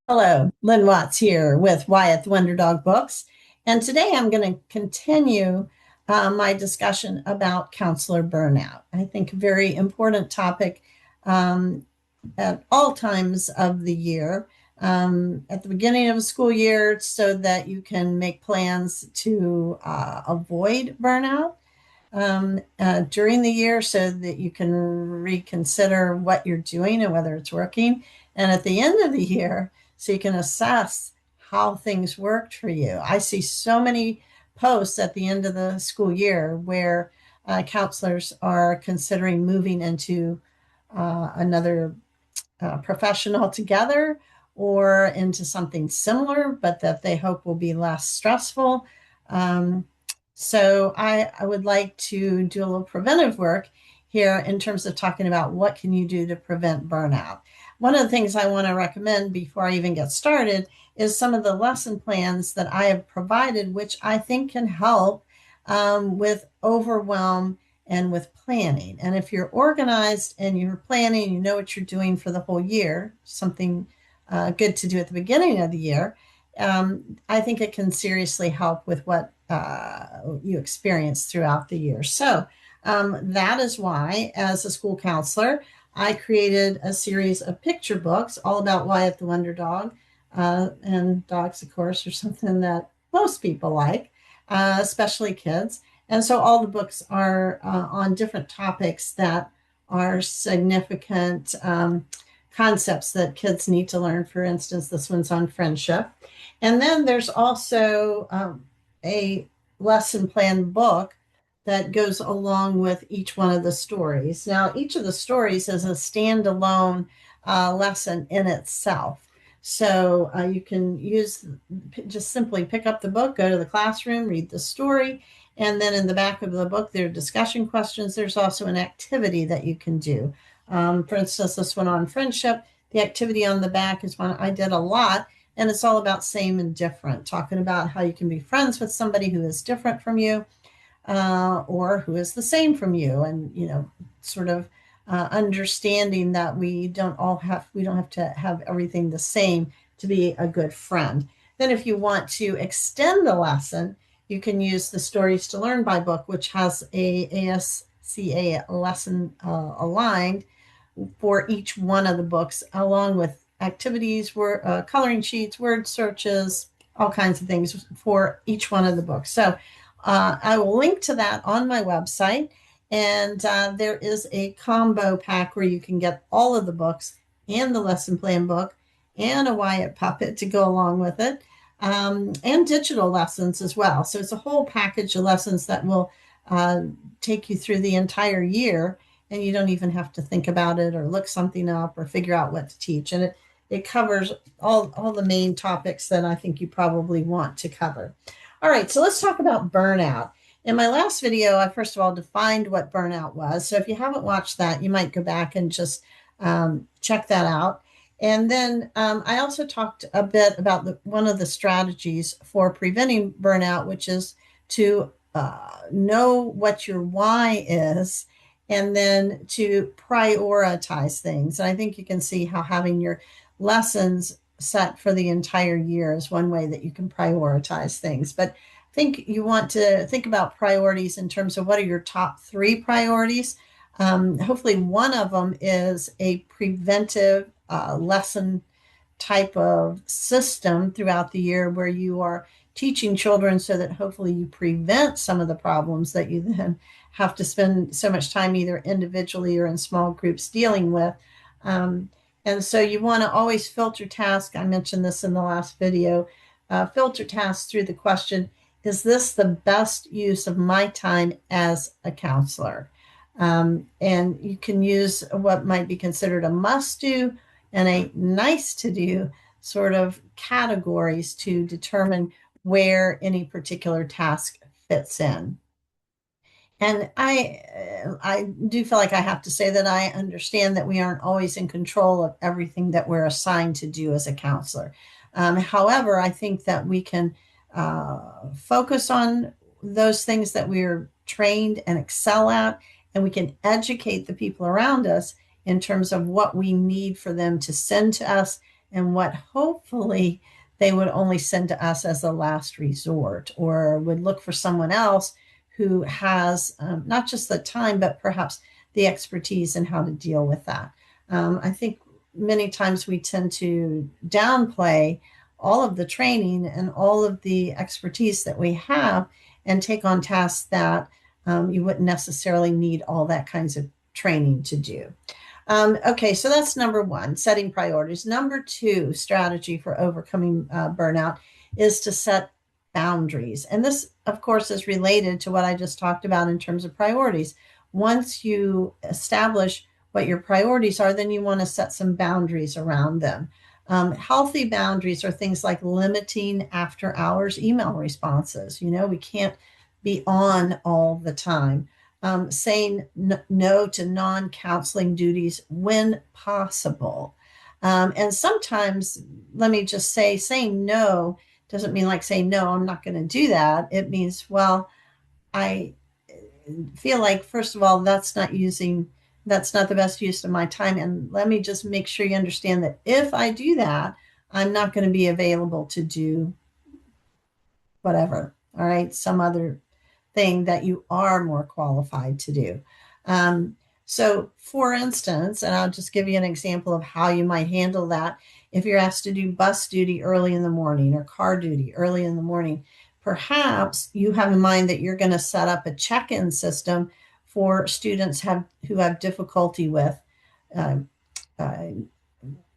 Hello, Lynn Watts here with Wyatt the Wonder Dog Books. And today I'm going to continue my discussion about counselor burnout. I think a very important topic um, at all times of the year. At the beginning of a school year, so that you can make plans to avoid burnout during the year so that you can reconsider what you're doing and whether it's working. And at the end of the year, so you can assess how things worked for you. I see so many posts at the end of the school year where counselors are considering moving into another profession altogether or into something similar, but that they hope will be less stressful. Um, so I would like to do a little preventive work here in terms of talking about what can you do to prevent burnout. One of the things I want to recommend before I even get started is some of the lesson plans that I have provided, which I think can help with overwhelm and with planning. And if you're organized and you're planning, you know what you're doing for the whole year, something good to do at the beginning of the year, I think it can seriously help with what you experience throughout the year. So that is why, as a school counselor, I created a series of picture books all about Wyatt the Wonder Dog. And dogs, of course, are something that most people like, especially kids. And so all the books are on different topics that are significant concepts that kids need to learn. For instance, this one's on friendship. And then there's also a lesson plan book that goes along with each one of the stories. Now, each of the stories is a standalone lesson in itself. So you can just simply pick up the book, go to the classroom, read the story, and then in the back of the book, there are discussion questions. There's also an activity that you can do. For instance, this one on friendship, the activity on the back is one I did a lot, and it's all about same and different, talking about how you can be friends with somebody who is different from you or who is the same from you, and sort of understanding that we don't have to have everything the same to be a good friend. Then, if you want to extend the lesson, you can use the Stories to Learn by book, which has a ASCA lesson aligned for each one of the books, along with activities, coloring sheets, word searches, all kinds of things for each one of the books. So I will link to that on my website. And there is a combo pack where you can get all of the books and the lesson plan book and a Wyatt puppet to go along with it, and digital lessons as well. So it's a whole package of lessons that will take you through the entire year, and you don't even have to think about it or look something up or figure out what to teach. And it covers all the main topics that I think you probably want to cover. All right, so let's talk about burnout. In my last video, I first of all defined what burnout was. So if you haven't watched that, you might go back and just check that out. And then I also talked a bit about one of the strategies for preventing burnout, which is to know what your why is and then to prioritize things. And I think you can see how having your lessons set for the entire year is one way that you can prioritize things. But I think you want to think about priorities in terms of what are your top three priorities. Hopefully, one of them is a preventive lesson type of system throughout the year where you are teaching children so that hopefully you prevent some of the problems that you then have to spend so much time either individually or in small groups dealing with. And so you want to always filter tasks. I mentioned this in the last video. Filter tasks through the question, is this the best use of my time as a counselor? And you can use what might be considered a must do and a nice to do sort of categories to determine where any particular task fits in. And I do feel like I have to say that I understand that we aren't always in control of everything that we're assigned to do as a counselor. However, I think that we can focus on those things that we're trained and excel at, and we can educate the people around us in terms of what we need for them to send to us and what hopefully they would only send to us as a last resort, or would look for someone else who has not just the time, but perhaps the expertise in how to deal with that. I think many times we tend to downplay all of the training and all of the expertise that we have and take on tasks that you wouldn't necessarily need all that kinds of training to do. Okay, so that's number one, setting priorities. Number two strategy for overcoming burnout is to set boundaries. And this, of course, is related to what I just talked about in terms of priorities. Once you establish what your priorities are, then you want to set some boundaries around them. Healthy boundaries are things like limiting after hours email responses. We can't be on all the time. Saying no to non-counseling duties when possible. And sometimes, let me just say, saying no doesn't mean like saying, no, I'm not going to do that. It means, well, I feel like, first of all, that's not the best use of my time. And let me just make sure you understand that if I do that, I'm not going to be available to do whatever. All right. Some other thing that you are more qualified to do. So, for instance, and I'll just give you an example of how you might handle that. If you're asked to do bus duty early in the morning or car duty early in the morning, perhaps you have in mind that you're going to set up a check-in system for students who have difficulty with uh, uh,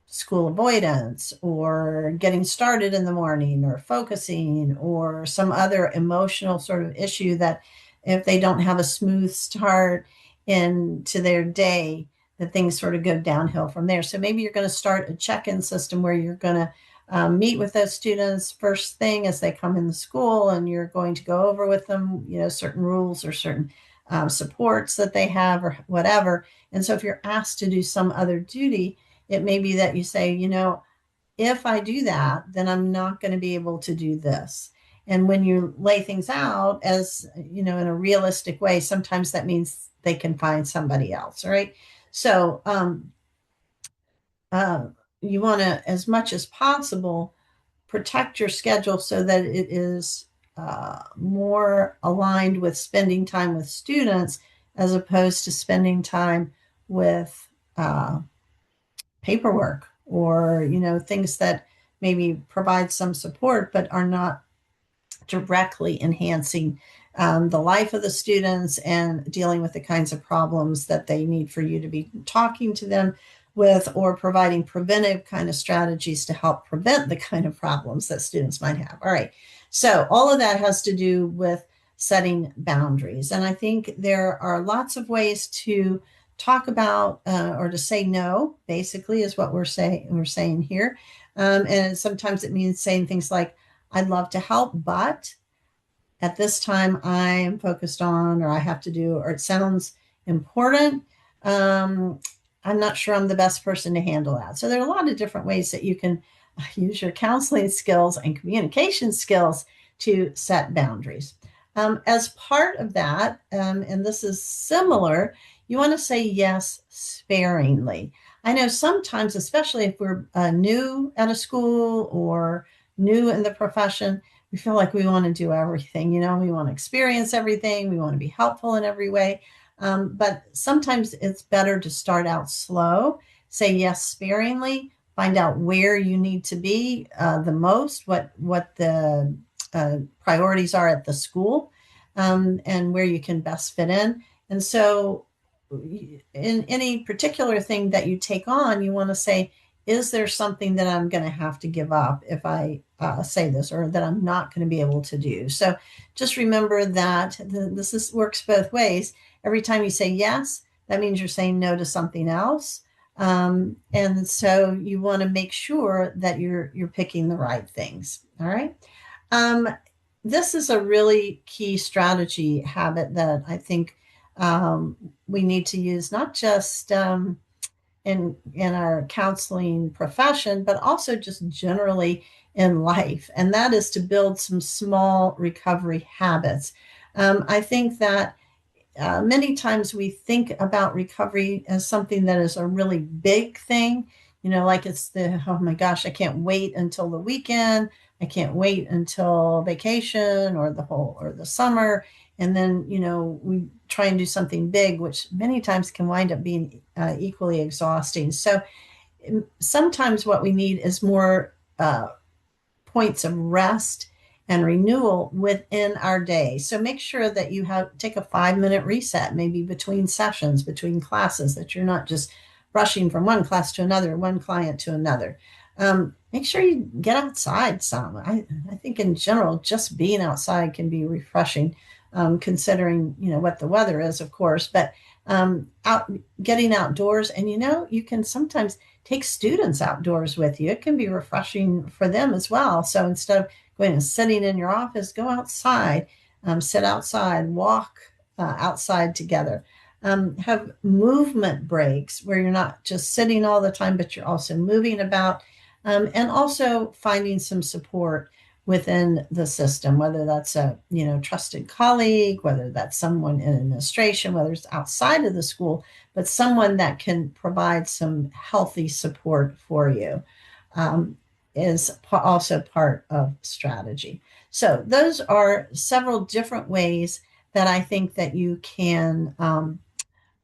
school avoidance or getting started in the morning or focusing or some other emotional sort of issue that if they don't have a smooth start into their day, that things sort of go downhill from there. So maybe you're going to start a check-in system where you're going to meet with those students first thing as they come in the school, and you're going to go over with them, certain rules or certain supports that they have or whatever. And so if you're asked to do some other duty, it may be that you say, if I do that, then I'm not going to be able to do this. And when you lay things out as, in a realistic way, sometimes that means they can find somebody else, right? So you want to, as much as possible, protect your schedule so that it is more aligned with spending time with students as opposed to spending time with paperwork or things that maybe provide some support but are not directly enhancing the life of the students and dealing with the kinds of problems that they need for you to be talking to them with, or providing preventive kind of strategies to help prevent the kind of problems that students might have. All right. So all of that has to do with setting boundaries. And I think there are lots of ways to talk about or to say no, basically, is what we're saying here. And sometimes it means saying things like, I'd love to help, but at this time I'm focused on, or I have to do, or it sounds important. I'm not sure I'm the best person to handle that. So there are a lot of different ways that you can use your counseling skills and communication skills to set boundaries. As part of that, and this is similar, you want to say yes sparingly. I know sometimes, especially if we're new at a school or new in the profession, we feel like we want to do everything. We want to experience everything. We want to be helpful in every way. But sometimes it's better to start out slow, say yes sparingly, find out where you need to be the most, what the priorities are at the school, and where you can best fit in. And so in any particular thing that you take on, you want to say, is there something that I'm going to have to give up if I say this, or that I'm not going to be able to do? So just remember that this works both ways. Every time you say yes, that means you're saying no to something else. And so you want to make sure that you're picking the right things. All right. This is a really key strategy habit that I think we need to use, not just in our counseling profession, but also just generally in life. And that is to build some small recovery habits. I think that many times we think about recovery as something that is a really big thing. like it's oh my gosh, I can't wait until the weekend. I can't wait until vacation or the summer. And then, we try and do something big, which many times can wind up being equally exhausting. So sometimes what we need is more points of rest and renewal within our day. So make sure that you take a 5-minute reset, maybe between sessions, between classes, that you're not just rushing from one class to another, one client to another. Make sure you get outside some. I think in general, just being outside can be refreshing, considering what the weather is, of course. But out getting outdoors, and you can sometimes take students outdoors with you. It can be refreshing for them as well. So instead of going and sitting in your office, go outside, sit outside, walk outside together. Have movement breaks where you're not just sitting all the time, but you're also moving about, and also finding some support within the system, whether that's a trusted colleague, whether that's someone in administration, whether it's outside of the school, but someone that can provide some healthy support for you, is also part of strategy. So those are several different ways that I think that you can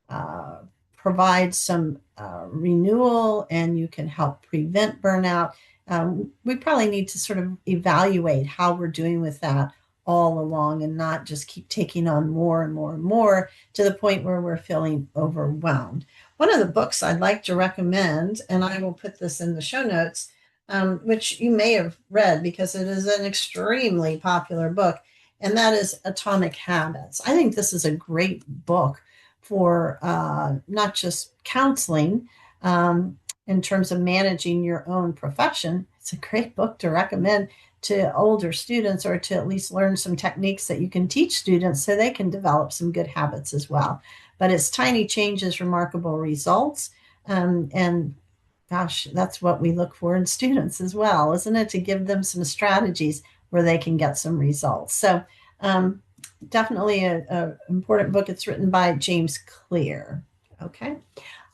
uh, provide some renewal, and you can help prevent burnout. We probably need to sort of evaluate how we're doing with that all along, and not just keep taking on more and more and more to the point where we're feeling overwhelmed. One of the books I'd like to recommend, and I will put this in the show notes, which you may have read because it is an extremely popular book, and that is Atomic Habits. I think this is a great book for not just counseling, in terms of managing your own profession. It's a great book to recommend to older students, or to at least learn some techniques that you can teach students so they can develop some good habits as well. But it's Tiny Changes, Remarkable Results. And gosh, that's what we look for in students as well, isn't it? To give them some strategies where they can get some results. So definitely a important book. It's written by James Clear. Okay.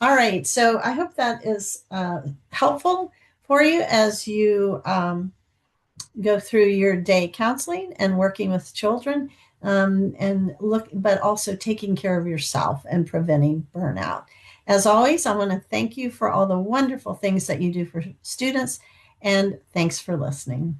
All right. So I hope that is helpful for you as you go through your day counseling and working with children, but also taking care of yourself and preventing burnout. As always, I want to thank you for all the wonderful things that you do for students, and thanks for listening.